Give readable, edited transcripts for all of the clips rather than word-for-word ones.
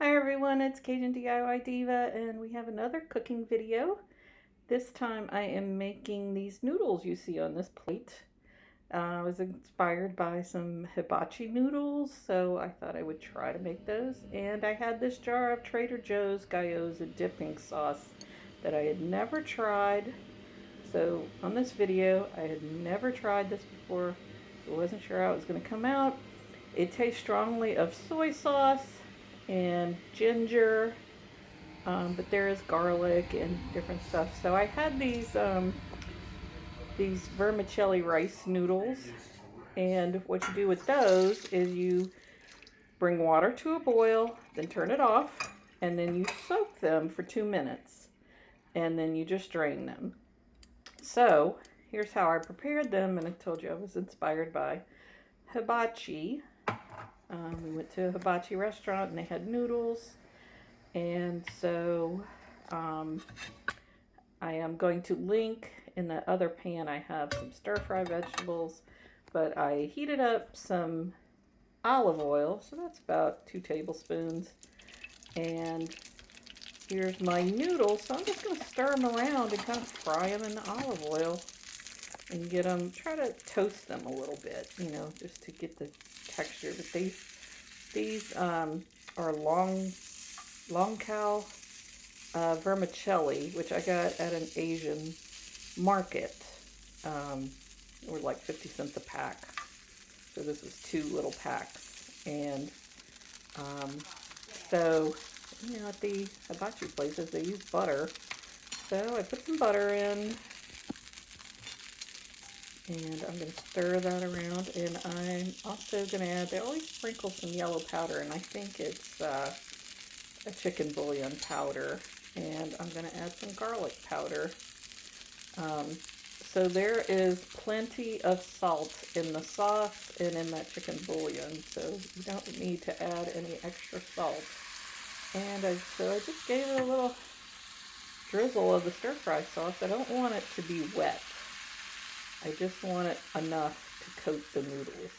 Hi everyone, it's Cajun DIY Diva and we have another cooking video. This time I am making these noodles you see on this plate. I was inspired by some hibachi noodles, so I thought I would try to make those. And I had this jar of Trader Joe's Gyozo dipping sauce that I had never tried. So on this video, I had never tried this before, so I wasn't sure how it was going to come out. It tastes strongly of soy sauce and ginger, but there is garlic and different stuff. So I had these vermicelli rice noodles, and what you do with those is you bring water to a boil, then turn it off, and then you soak them for 2 minutes, and then you just drain them. So here's how I prepared them, and I told you I was inspired by hibachi. We went to a hibachi restaurant and they had noodles, and so I am going to link in the other pan. I have some stir-fry vegetables, but I heated up some olive oil, so that's about 2 tablespoons, and here's my noodles. So I'm just going to stir them around and kind of fry them in the olive oil and get them, try to toast them a little bit, you know, just to get the texture. But these are Longkou Vermicelli, which I got at an Asian market. They were like 50 cents a pack. So this was 2 little packs. And so, you know, at the hibachi places, they use butter. So I put some butter in, and I'm going to stir that around, and I'm also going to add, they always sprinkle some yellow powder, and I think it's a chicken bouillon powder, and I'm going to add some garlic powder. So there is plenty of salt in the sauce and in that chicken bouillon, so you don't need to add any extra salt. And so I just gave it a little drizzle of the stir-fry sauce. I don't want it to be wet. I just want it enough to coat the noodles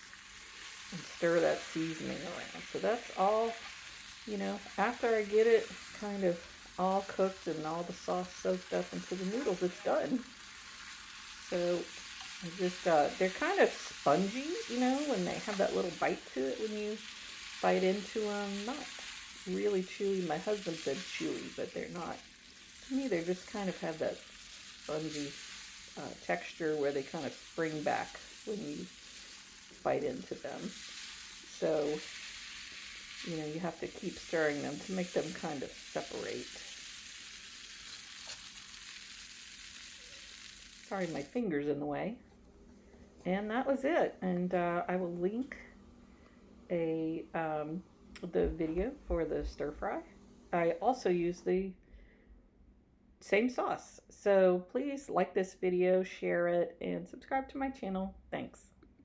and stir that seasoning around. So that's all, you know, after I get it kind of all cooked and all the sauce soaked up into the noodles, it's done. So I just, they're kind of spongy, you know, when they have that little bite to it when you bite into them. Not really chewy. My husband said chewy, but they're not. To me, they just kind of have that spongy texture where they kind of spring back when you bite into them. So, you know, you have to keep stirring them to make them kind of separate. Sorry, my finger's in the way. And that was it. And I will link the video for the stir fry. I also use the same sauce. So please like this video, share it, and subscribe to my channel. Thanks.